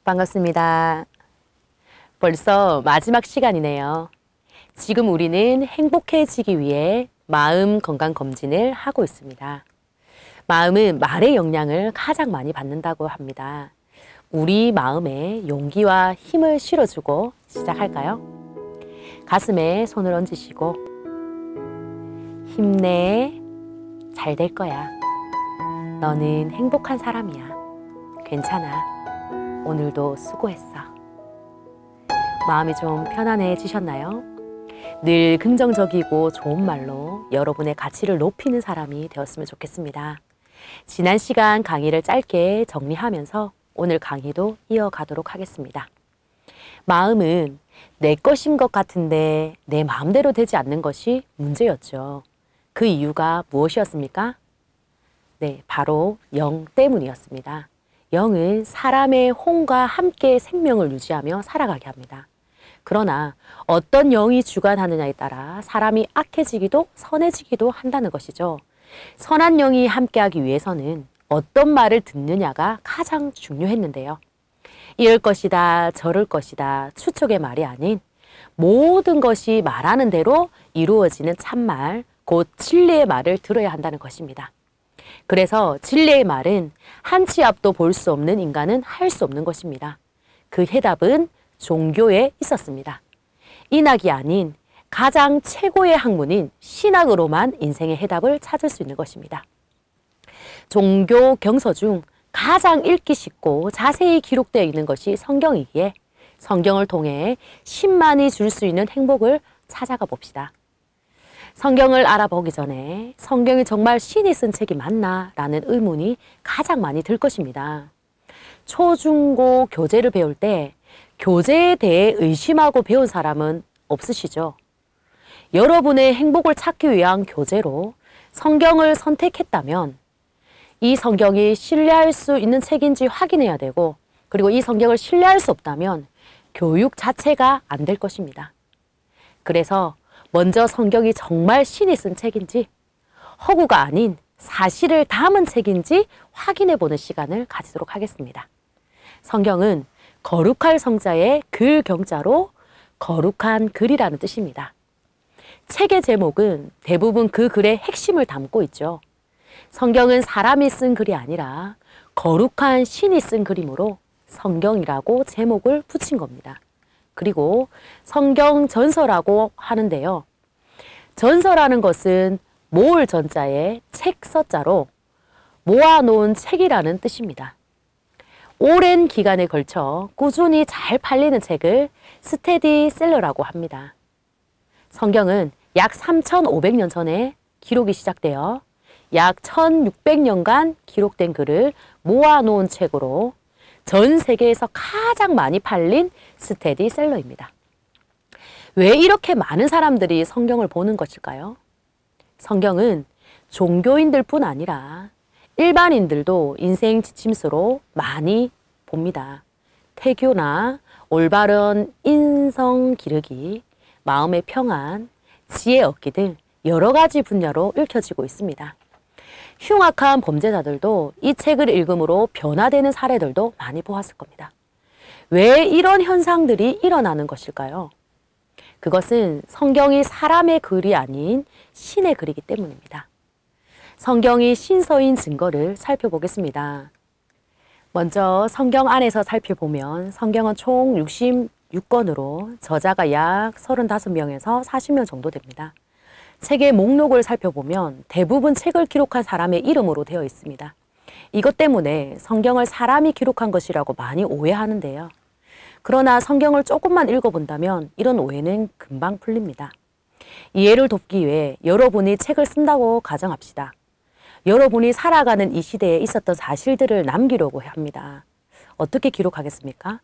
반갑습니다. 벌써 마지막 시간이네요. 지금 우리는 행복해지기 위해 마음 건강 검진을 하고 있습니다. 마음은 말의 영향을 가장 많이 받는다고 합니다. 우리 마음에 용기와 힘을 실어주고 시작할까요? 가슴에 손을 얹으시고 힘내, 잘 될 거야. 너는 행복한 사람이야. 괜찮아. 오늘도 수고했어. 마음이 좀 편안해지셨나요? 늘 긍정적이고 좋은 말로 여러분의 가치를 높이는 사람이 되었으면 좋겠습니다. 지난 시간 강의를 짧게 정리하면서 오늘 강의도 이어가도록 하겠습니다. 마음은 내 것인 것 같은데 내 마음대로 되지 않는 것이 문제였죠. 그 이유가 무엇이었습니까? 네, 바로 영 때문이었습니다. 영은 사람의 혼과 함께 생명을 유지하며 살아가게 합니다. 그러나 어떤 영이 주관하느냐에 따라 사람이 악해지기도 선해지기도 한다는 것이죠. 선한 영이 함께하기 위해서는 어떤 말을 듣느냐가 가장 중요했는데요. 이럴 것이다, 저럴 것이다, 추측의 말이 아닌 모든 것이 말하는 대로 이루어지는 참말, 곧 진리의 말을 들어야 한다는 것입니다. 그래서 진리의 말은 한 치 앞도 볼 수 없는 인간은 할 수 없는 것입니다. 그 해답은 종교에 있었습니다. 인학이 아닌 가장 최고의 학문인 신학으로만 인생의 해답을 찾을 수 있는 것입니다. 종교 경서 중 가장 읽기 쉽고 자세히 기록되어 있는 것이 성경이기에 성경을 통해 신만이 줄 수 있는 행복을 찾아가 봅시다. 성경을 알아보기 전에 성경이 정말 신이 쓴 책이 맞나? 라는 의문이 가장 많이 들 것입니다. 초, 중, 고 교재를 배울 때 교재에 대해 의심하고 배운 사람은 없으시죠? 여러분의 행복을 찾기 위한 교재로 성경을 선택했다면 이 성경이 신뢰할 수 있는 책인지 확인해야 되고, 그리고 이 성경을 신뢰할 수 없다면 교육 자체가 안 될 것입니다. 그래서 먼저 성경이 정말 신이 쓴 책인지, 허구가 아닌 사실을 담은 책인지 확인해 보는 시간을 가지도록 하겠습니다. 성경은 거룩할 성자의 글 경자로 거룩한 글이라는 뜻입니다. 책의 제목은 대부분 그 글의 핵심을 담고 있죠. 성경은 사람이 쓴 글이 아니라 거룩한 신이 쓴 글이므로 성경이라고 제목을 붙인 겁니다. 그리고 성경 전서라고 하는데요. 전서라는 것은 모을 전자에 책 서자로 모아놓은 책이라는 뜻입니다. 오랜 기간에 걸쳐 꾸준히 잘 팔리는 책을 스테디셀러라고 합니다. 성경은 약 3,500년 전에 기록이 시작되어 약 1,600년간 기록된 글을 모아놓은 책으로 전 세계에서 가장 많이 팔린 스테디셀러입니다. 왜 이렇게 많은 사람들이 성경을 보는 것일까요? 성경은 종교인들뿐 아니라 일반인들도 인생 지침서로 많이 봅니다. 태교나 올바른 인성 기르기, 마음의 평안, 지혜 얻기 등 여러 가지 분야로 읽혀지고 있습니다. 흉악한 범죄자들도 이 책을 읽음으로 변화되는 사례들도 많이 보았을 겁니다. 왜 이런 현상들이 일어나는 것일까요? 그것은 성경이 사람의 글이 아닌 신의 글이기 때문입니다. 성경이 신서인 증거를 살펴보겠습니다. 먼저 성경 안에서 살펴보면 성경은 총 66권으로 저자가 약 35명에서 40명 정도 됩니다. 책의 목록을 살펴보면 대부분 책을 기록한 사람의 이름으로 되어 있습니다. 이것 때문에 성경을 사람이 기록한 것이라고 많이 오해하는데요. 그러나 성경을 조금만 읽어본다면 이런 오해는 금방 풀립니다. 이해를 돕기 위해 여러분이 책을 쓴다고 가정합시다. 여러분이 살아가는 이 시대에 있었던 사실들을 남기려고 합니다. 어떻게 기록하겠습니까?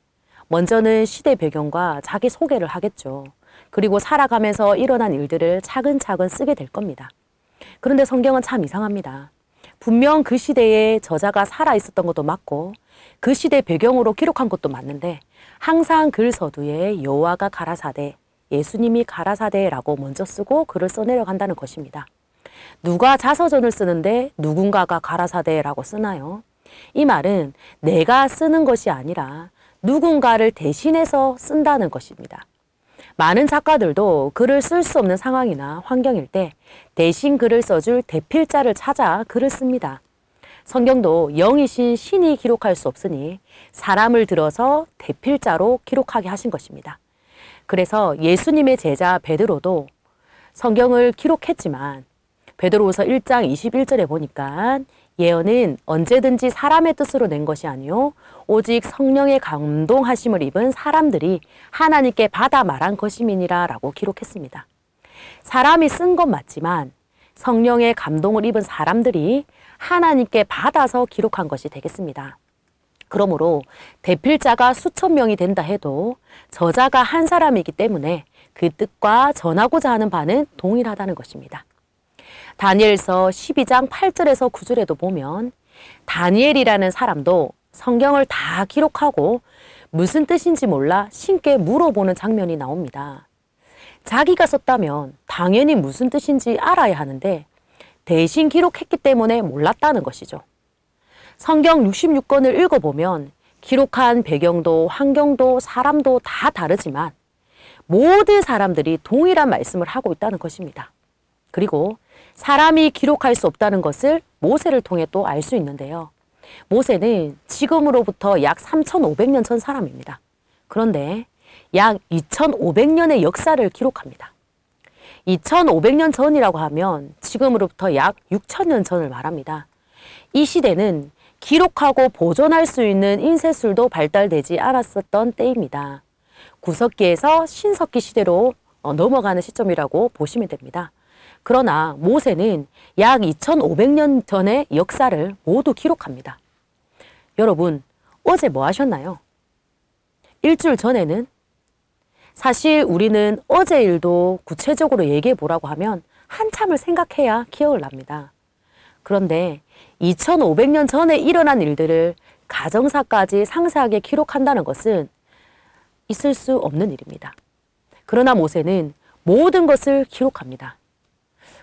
먼저는 시대 배경과 자기 소개를 하겠죠. 그리고 살아가면서 일어난 일들을 차근차근 쓰게 될 겁니다. 그런데 성경은 참 이상합니다. 분명 그 시대에 저자가 살아 있었던 것도 맞고 그 시대 배경으로 기록한 것도 맞는데 항상 글 서두에 여호와가 가라사대, 예수님이 가라사대라고 먼저 쓰고 글을 써내려간다는 것입니다. 누가 자서전을 쓰는데 누군가가 가라사대라고 쓰나요? 이 말은 내가 쓰는 것이 아니라 누군가를 대신해서 쓴다는 것입니다. 많은 작가들도 글을 쓸 수 없는 상황이나 환경일 때 대신 글을 써줄 대필자를 찾아 글을 씁니다. 성경도 영이신 신이 기록할 수 없으니 사람을 들어서 대필자로 기록하게 하신 것입니다. 그래서 예수님의 제자 베드로도 성경을 기록했지만 베드로후서 1장 21절에 보니까 예언은 언제든지 사람의 뜻으로 낸 것이 아니요 오직 성령의 감동하심을 입은 사람들이 하나님께 받아 말한 것임이니라 라고 기록했습니다. 사람이 쓴 건 맞지만 성령의 감동을 입은 사람들이 하나님께 받아서 기록한 것이 되겠습니다. 그러므로 대필자가 수천 명이 된다 해도 저자가 한 사람이기 때문에 그 뜻과 전하고자 하는 바는 동일하다는 것입니다. 다니엘서 12장 8절에서 9절에도 보면 다니엘이라는 사람도 성경을 다 기록하고 무슨 뜻인지 몰라 신께 물어보는 장면이 나옵니다. 자기가 썼다면 당연히 무슨 뜻인지 알아야 하는데 대신 기록했기 때문에 몰랐다는 것이죠. 성경 66권을 읽어보면 기록한 배경도 환경도 사람도 다 다르지만 모든 사람들이 동일한 말씀을 하고 있다는 것입니다. 그리고 사람이 기록할 수 없다는 것을 모세를 통해 또 알 수 있는데요. 모세는 지금으로부터 약 3,500년 전 사람입니다. 그런데 약 2,500년의 역사를 기록합니다. 2,500년 전이라고 하면 지금으로부터 약 6,000년 전을 말합니다. 이 시대는 기록하고 보존할 수 있는 인쇄술도 발달되지 않았었던 때입니다. 구석기에서 신석기 시대로 넘어가는 시점이라고 보시면 됩니다. 그러나 모세는 약 2,500년 전의 역사를 모두 기록합니다. 여러분, 어제 뭐 하셨나요? 일주일 전에는? 사실 우리는 어제 일도 구체적으로 얘기해 보라고 하면 한참을 생각해야 기억을 납니다. 그런데 2,500년 전에 일어난 일들을 가정사까지 상세하게 기록한다는 것은 있을 수 없는 일입니다. 그러나 모세는 모든 것을 기록합니다.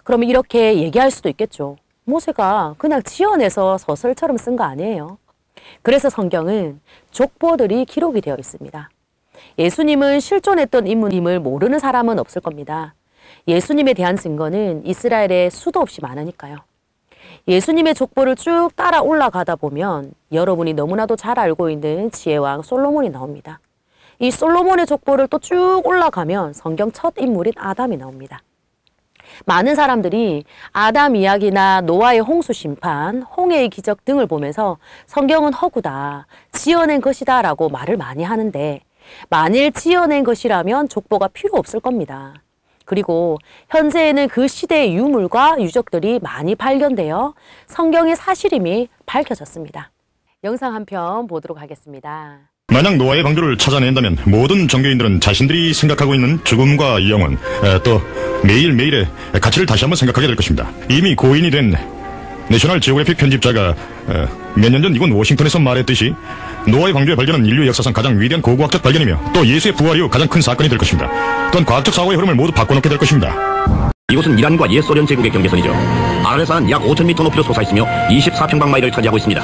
그럼 이렇게 얘기할 수도 있겠죠. 모세가 그냥 지어내서 소설처럼 쓴 거 아니에요. 그래서 성경은 족보들이 기록이 되어 있습니다. 예수님은 실존했던 인물임을 모르는 사람은 없을 겁니다. 예수님에 대한 증거는 이스라엘에 수도 없이 많으니까요. 예수님의 족보를 쭉 따라 올라가다 보면 여러분이 너무나도 잘 알고 있는 지혜왕 솔로몬이 나옵니다. 이 솔로몬의 족보를 또 쭉 올라가면 성경 첫 인물인 아담이 나옵니다. 많은 사람들이 아담 이야기나 노아의 홍수 심판, 홍해의 기적 등을 보면서 성경은 허구다, 지어낸 것이다 라고 말을 많이 하는데 만일 지어낸 것이라면 족보가 필요 없을 겁니다. 그리고 현재에는 그 시대의 유물과 유적들이 많이 발견되어 성경의 사실임이 밝혀졌습니다. 영상 한 편 보도록 하겠습니다. 만약 노아의 방주를 찾아낸다면 모든 종교인들은 자신들이 생각하고 있는 죽음과 영원, 또 매일매일의 가치를 다시 한번 생각하게 될 것입니다. 이미 고인이 된 내셔널 지오그래픽 편집자가 몇 년 전 이곳 워싱턴에서 말했듯이 노아의 방주의 발견은 인류 역사상 가장 위대한 고고학적 발견이며 또 예수의 부활 이후 가장 큰 사건이 될 것입니다. 또한 과학적 사고의 흐름을 모두 바꿔놓게 될 것입니다. 이곳은 이란과 옛 소련 제국의 경계선이죠. 아라레산은 약 5,000m 높이로 솟아있으며 24평방마일을 차지하고 있습니다.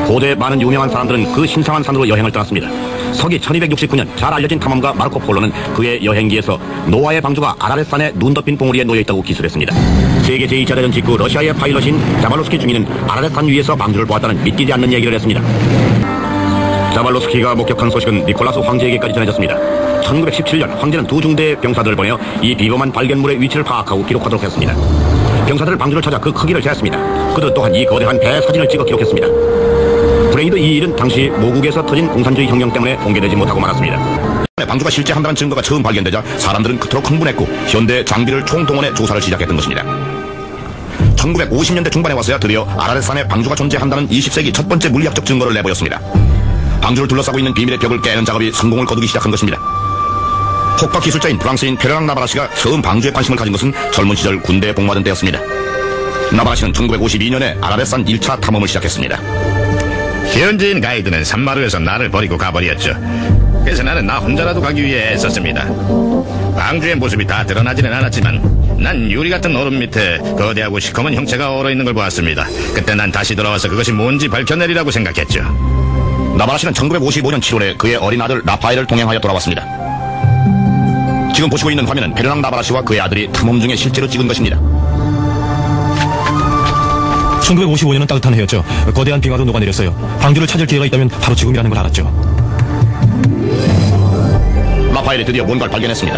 고대 많은 유명한 사람들은 그 신성한 산으로 여행을 떠났습니다. 서기 1269년 잘 알려진 탐험가 마르코 폴로는 그의 여행기에서 노아의 방주가 아라레산의 눈 덮인 봉우리에 놓여있다고 기술했습니다. 세계 제2차 대전 직후 러시아의 파일럿인 자발로스키 중위는 아라레산 위에서 방주를 보았다는 믿기지 않는 얘기를 했습니다. 자발로스키가 목격한 소식은 니콜라스 황제에게까지 전해졌습니다. 1917년 황제는 두 중대의 병사들을 보내어 이 비범한 발견물의 위치를 파악하고 기록하도록 했습니다. 병사들은 방주를 찾아 그 크기를 재었습니다. 그들 또한 이 거대한 배 사진을 찍어 기록했습니다. 불행히도 이 일은 당시 모국에서 터진 공산주의 혁명 때문에 공개되지 못하고 말았습니다. 방주가 실제 한다는 증거가 처음 발견되자 사람들은 그토록 흥분했고 현대 장비를 총동원해 조사를 시작했던 것입니다. 1950년대 중반에 와서야 드디어 아라레산에 방주가 존재한다는 20세기 첫 번째 물리학적 증거를 내보였습니다. 방주를 둘러싸고 있는 비밀의 벽을 깨는 작업이 성공을 거두기 시작한 것입니다. 폭박 기술자인 프랑스인 페르낭 나바라시가 처음 방주에 관심을 가진 것은 젊은 시절 군대에 복무하던 때였습니다. 나바라시는 1952년에 아라레산 1차 탐험을 시작했습니다. 현지인 가이드는 산마루에서 나를 버리고 가버렸죠. 그래서 나는 나 혼자라도 가기 위해 애썼습니다. 방주의 모습이 다 드러나지는 않았지만 난 유리 같은 얼음 밑에 거대하고 시커먼 형체가 얼어있는 걸 보았습니다. 그때 난 다시 돌아와서 그것이 뭔지 밝혀내리라고 생각했죠. 나바라 씨는 1955년 7월에 그의 어린 아들 라파엘을 동행하여 돌아왔습니다. 지금 보시고 있는 화면은 베르낭 나바라 씨와 그의 아들이 탐험 중에 실제로 찍은 것입니다. 1955년은 따뜻한 해였죠. 거대한 빙하도 녹아내렸어요. 방주를 찾을 기회가 있다면 바로 지금이라는 걸 알았죠. 라파엘이 드디어 뭔가를 발견했습니다.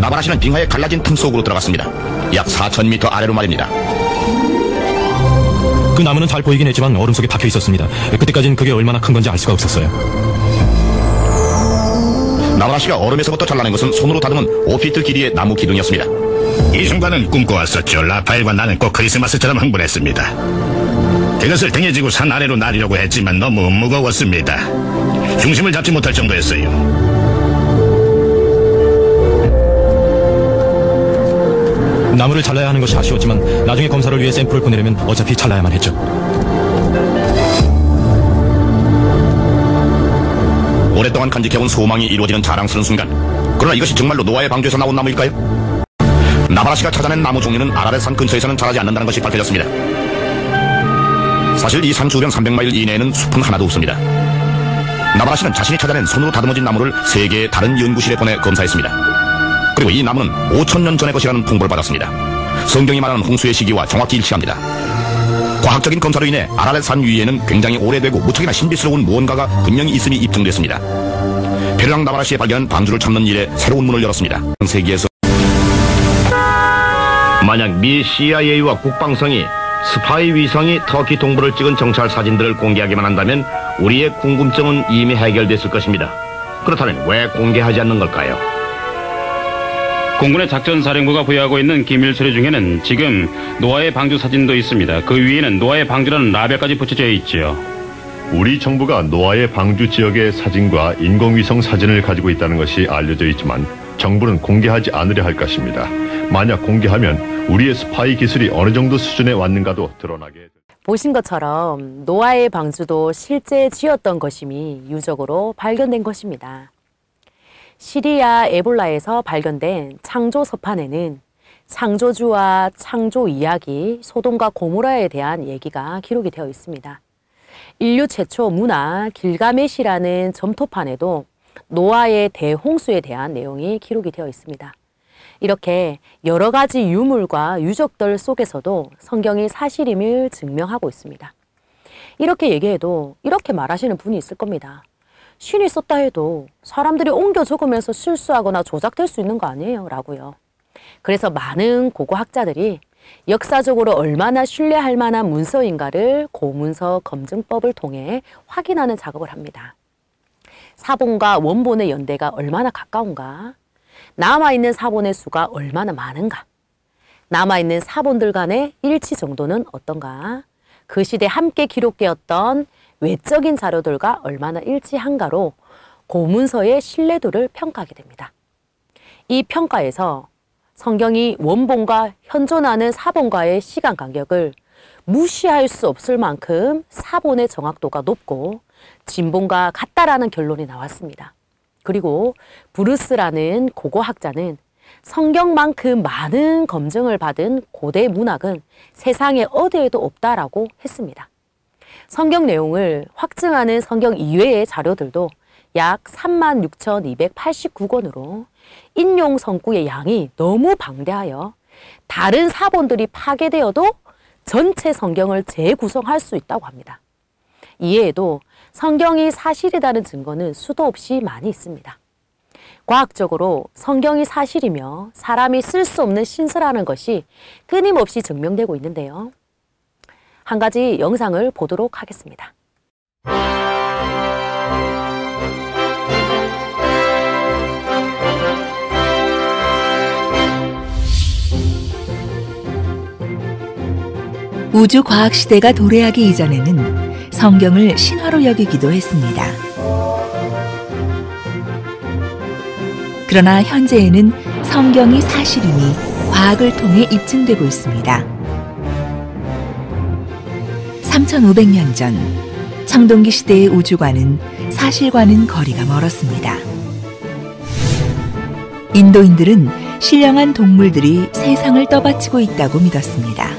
나바라 씨는 빙하에 갈라진 틈 속으로 들어갔습니다. 약 4,000m 아래로 말입니다. 그 나무는 잘 보이긴 했지만 얼음 속에 박혀 있었습니다. 그때까지는 그게 얼마나 큰 건지 알 수가 없었어요. 나바라 씨가 얼음에서부터 잘라낸 것은 손으로 다듬은 5피트 길이의 나무 기둥이었습니다. 이 순간은 꿈꿔왔었죠. 라파엘과 나는 꼭 크리스마스처럼 흥분했습니다. 그것을 등에 지고 산 아래로 나르려고 했지만 너무 무거웠습니다. 중심을 잡지 못할 정도였어요. 나무를 잘라야 하는 것이 아쉬웠지만 나중에 검사를 위해 샘플을 보내려면 어차피 잘라야만 했죠. 오랫동안 간직해온 소망이 이루어지는 자랑스러운 순간. 그러나 이것이 정말로 노아의 방주에서 나온 나무일까요? 나바라 씨가 찾아낸 나무 종류는 아라렛산 근처에서는 자라지 않는다는 것이 밝혀졌습니다. 사실 이 산 주변 300마일 이내에는 숲은 하나도 없습니다. 나바라 씨는 자신이 찾아낸 손으로 다듬어진 나무를 3개의 다른 연구실에 보내 검사했습니다. 그리고 이 나무는 5,000년 전의 것이라는 통보를 받았습니다. 성경이 말하는 홍수의 시기와 정확히 일치합니다. 과학적인 검사로 인해 아라렛산 위에는 굉장히 오래되고 무척이나 신비스러운 무언가가 분명히 있음이 입증됐습니다. 베르낭 나바라 씨의 발견은 방주를 찾는 일에 새로운 문을 열었습니다. 세계에서 만약 미 CIA와 국방성이 스파이 위성이 터키 동부를 찍은 정찰 사진들을 공개하기만 한다면 우리의 궁금증은 이미 해결됐을 것입니다. 그렇다면 왜 공개하지 않는 걸까요? 공군의 작전사령부가 부여하고 있는 기밀 서류 중에는 지금 노아의 방주 사진도 있습니다. 그 위에는 노아의 방주라는 라벨까지 붙여져 있지요. 우리 정부가 노아의 방주 지역의 사진과 인공위성 사진을 가지고 있다는 것이 알려져 있지만 정부는 공개하지 않으려 할 것입니다. 만약 공개하면 우리의 스파이 기술이 어느 정도 수준에 왔는가도 드러나게. 보신 것처럼 노아의 방주도 실제 지었던 것임이 유적으로 발견된 것입니다. 시리아 에볼라에서 발견된 창조 서판에는 창조주와 창조 이야기, 소돔과 고모라에 대한 얘기가 기록이 되어 있습니다. 인류 최초 문화 길가메시라는 점토판에도 노아의 대홍수에 대한 내용이 기록이 되어 있습니다. 이렇게 여러 가지 유물과 유적들 속에서도 성경이 사실임을 증명하고 있습니다. 이렇게 얘기해도 이렇게 말하시는 분이 있을 겁니다. 신이 썼다 해도 사람들이 옮겨 적으면서 실수하거나 조작될 수 있는 거 아니에요? 라고요. 그래서 많은 고고학자들이 역사적으로 얼마나 신뢰할 만한 문서인가를 고문서 검증법을 통해 확인하는 작업을 합니다. 사본과 원본의 연대가 얼마나 가까운가? 남아있는 사본의 수가 얼마나 많은가? 남아있는 사본들 간의 일치 정도는 어떤가? 그 시대 함께 기록되었던 외적인 자료들과 얼마나 일치한가로 고문서의 신뢰도를 평가하게 됩니다. 이 평가에서 성경이 원본과 현존하는 사본과의 시간 간격을 무시할 수 없을 만큼 사본의 정확도가 높고 진본과 같다라는 결론이 나왔습니다. 그리고 브루스라는 고고학자는 성경만큼 많은 검증을 받은 고대 문학은 세상에 어디에도 없다라고 했습니다. 성경 내용을 확증하는 성경 이외의 자료들도 약 36,289권으로 인용 성구의 양이 너무 방대하여 다른 사본들이 파괴되어도 전체 성경을 재구성할 수 있다고 합니다. 이외에도 성경이 사실이라는 증거는 수도 없이 많이 있습니다. 과학적으로 성경이 사실이며 사람이 쓸 수 없는 신서라는 것이 끊임없이 증명되고 있는데요. 한 가지 영상을 보도록 하겠습니다. 우주과학시대가 도래하기 이전에는 성경을 신화로 여기기도 했습니다. 그러나 현재에는 성경이 사실임이 과학을 통해 입증되고 있습니다. 3500년 전 청동기 시대의 우주과는 사실과는 거리가 멀었습니다. 인도인들은 신령한 동물들이 세상을 떠받치고 있다고 믿었습니다.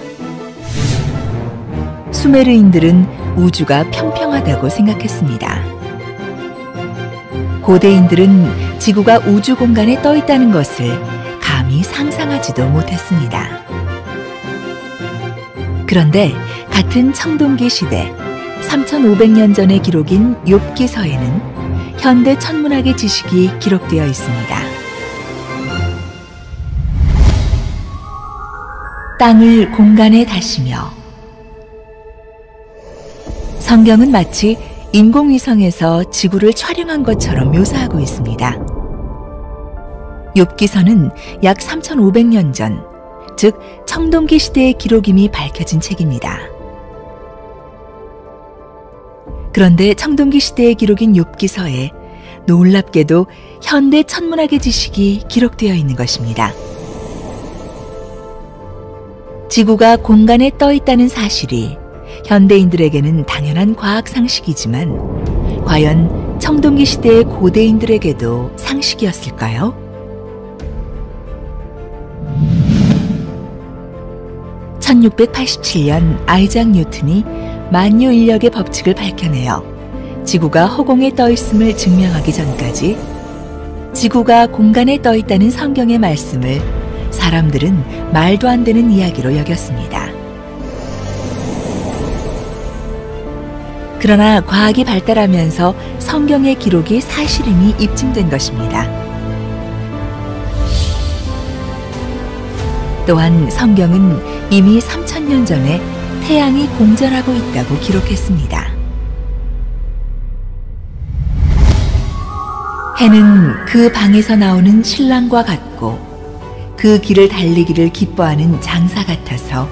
수메르인들은 우주가 평평하다 이상하다고 생각했습니다. 고대인들은 지구가 우주 공간에 떠 있다는 것을 감히 상상하지도 못했습니다. 그런데 같은 청동기 시대 3500년 전의 기록인 욥기서에는 현대 천문학의 지식이 기록되어 있습니다. 땅을 공간에 다시며. 성경은 마치 인공위성에서 지구를 촬영한 것처럼 묘사하고 있습니다. 욥기서는 약 3500년 전, 즉 청동기 시대의 기록임이 밝혀진 책입니다. 그런데 청동기 시대의 기록인 욥기서에 놀랍게도 현대 천문학의 지식이 기록되어 있는 것입니다. 지구가 공간에 떠 있다는 사실이 현대인들에게는 당연한 과학 상식이지만 과연 청동기 시대의 고대인들에게도 상식이었을까요? (1687년) 아이작 뉴턴이 만유인력의 법칙을 밝혀내어 지구가 허공에 떠 있음을 증명하기 전까지 지구가 공간에 떠 있다는 성경의 말씀을 사람들은 말도 안 되는 이야기로 여겼습니다. 그러나 과학이 발달하면서 성경의 기록이 사실임이 입증된 것입니다. 또한 성경은 이미 3000년 전에 태양이 공전하고 있다고 기록했습니다. 해는 그 방에서 나오는 신랑과 같고 그 길을 달리기를 기뻐하는 장사 같아서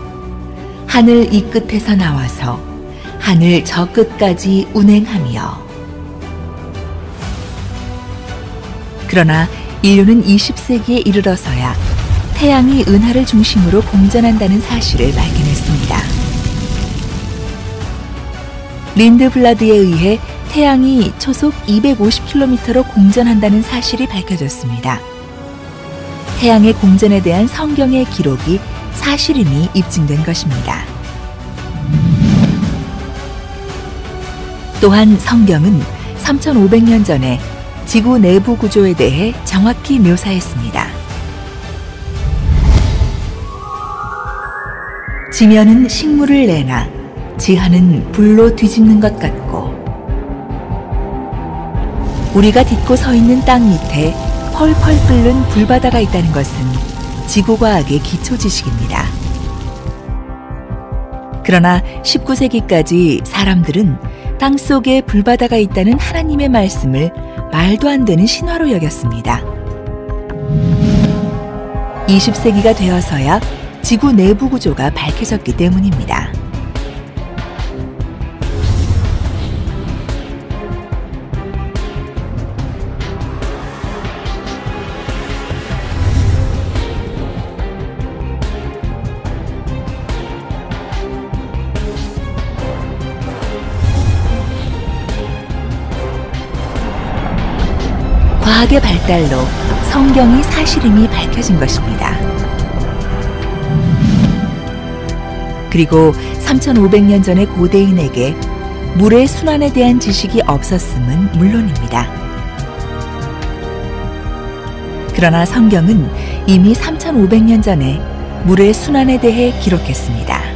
하늘 이 끝에서 나와서 하늘 저 끝까지 운행하며. 그러나 인류는 20세기에 이르러서야 태양이 은하를 중심으로 공전한다는 사실을 발견했습니다. 린드블라드에 의해 태양이 초속 250km로 공전한다는 사실이 밝혀졌습니다. 태양의 공전에 대한 성경의 기록이 사실임이 입증된 것입니다. 또한 성경은 3500년 전에 지구 내부 구조에 대해 정확히 묘사했습니다. 지면은 식물을 내나 지하는 불로 뒤집는 것 같고 우리가 딛고 서 있는 땅 밑에 펄펄 끓는 불바다가 있다는 것은 지구과학의 기초 지식입니다. 그러나 19세기까지 사람들은 땅 속에 불바다가 있다는 하나님의 말씀을 말도 안 되는 신화로 여겼습니다. 20세기가 되어서야 지구 내부 구조가 밝혀졌기 때문입니다. 과학의 발달로 성경이 사실임이 밝혀진 것입니다. 그리고 3500년 전의 고대인에게 물의 순환에 대한 지식이 없었음은 물론입니다. 그러나 성경은 이미 3500년 전에 물의 순환에 대해 기록했습니다.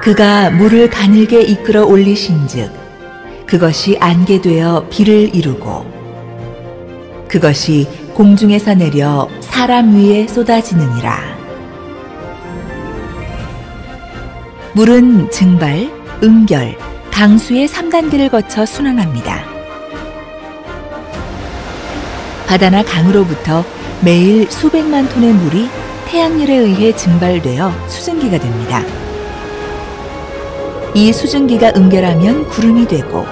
그가 물을 가늘게 이끌어 올리신즉 그것이 안개되어 비를 이루고 그것이 공중에서 내려 사람 위에 쏟아지느니라. 물은 증발, 응결, 강수의 3단계를 거쳐 순환합니다. 바다나 강으로부터 매일 수백만 톤의 물이 태양열에 의해 증발되어 수증기가 됩니다. 이 수증기가 응결하면 구름이 되고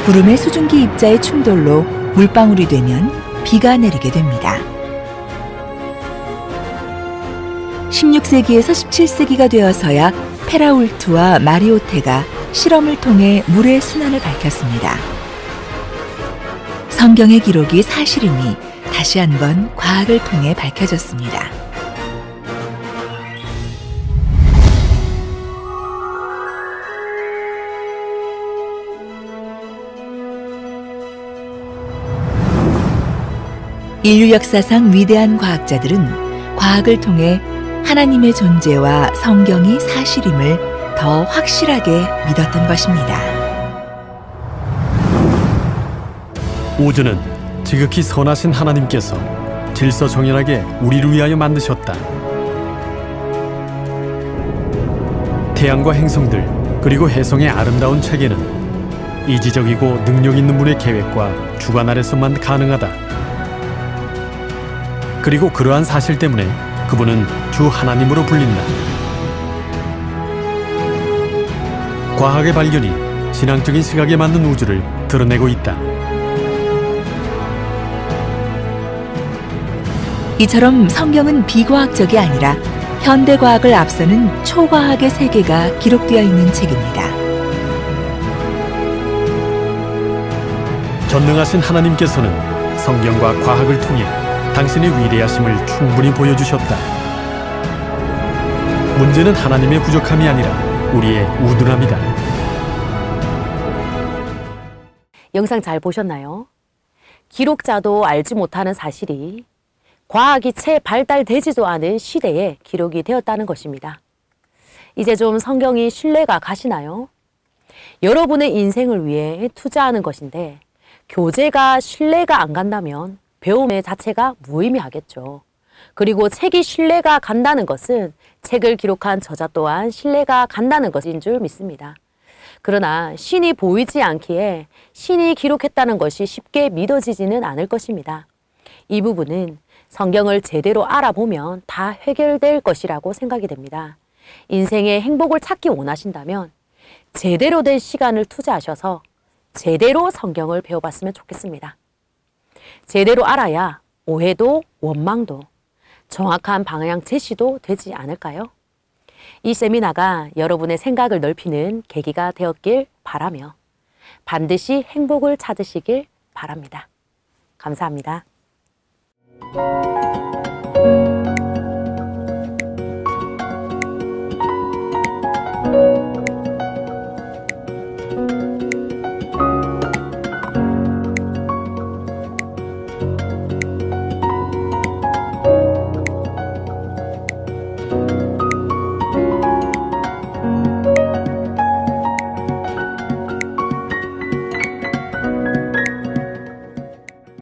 구름의 수증기 입자의 충돌로 물방울이 되면 비가 내리게 됩니다. 16세기에서 17세기가 되어서야 페라울트와 마리오테가 실험을 통해 물의 순환을 밝혔습니다. 성경의 기록이 사실임이 다시 한번 과학을 통해 밝혀졌습니다. 인류 역사상 위대한 과학자들은 과학을 통해 하나님의 존재와 성경이 사실임을 더 확실하게 믿었던 것입니다. 우주는 지극히 선하신 하나님께서 질서정연하게 우리를 위하여 만드셨다. 태양과 행성들 그리고 해성의 아름다운 체계는 이지적이고 능력 있는 분의 계획과 주관 아래서만 가능하다. 그리고 그러한 사실 때문에 그분은 주 하나님으로 불린다. 과학의 발견이 신앙적인 시각에 맞는 우주를 드러내고 있다. 이처럼 성경은 비과학적이 아니라 현대과학을 앞서는 초과학의 세계가 기록되어 있는 책입니다. 전능하신 하나님께서는 성경과 과학을 통해 당신의 위대하심을 충분히 보여주셨다. 문제는 하나님의 부족함이 아니라 우리의 우둔함이다. 영상 잘 보셨나요? 기록자도 알지 못하는 사실이 과학이 채 발달되지도 않은 시대에 기록이 되었다는 것입니다. 이제 좀 성경이 신뢰가 가시나요? 여러분의 인생을 위해 투자하는 것인데 교재가 신뢰가 안 간다면 배움의 자체가 무의미하겠죠. 그리고 책이 신뢰가 간다는 것은 책을 기록한 저자 또한 신뢰가 간다는 것인 줄 믿습니다. 그러나 신이 보이지 않기에 신이 기록했다는 것이 쉽게 믿어지지는 않을 것입니다. 이 부분은 성경을 제대로 알아보면 다 해결될 것이라고 생각이 됩니다. 인생의 행복을 찾기 원하신다면 제대로 된 시간을 투자하셔서 제대로 성경을 배워봤으면 좋겠습니다. 제대로 알아야 오해도 원망도 정확한 방향 제시도 되지 않을까요? 이 세미나가 여러분의 생각을 넓히는 계기가 되었길 바라며 반드시 행복을 찾으시길 바랍니다. 감사합니다.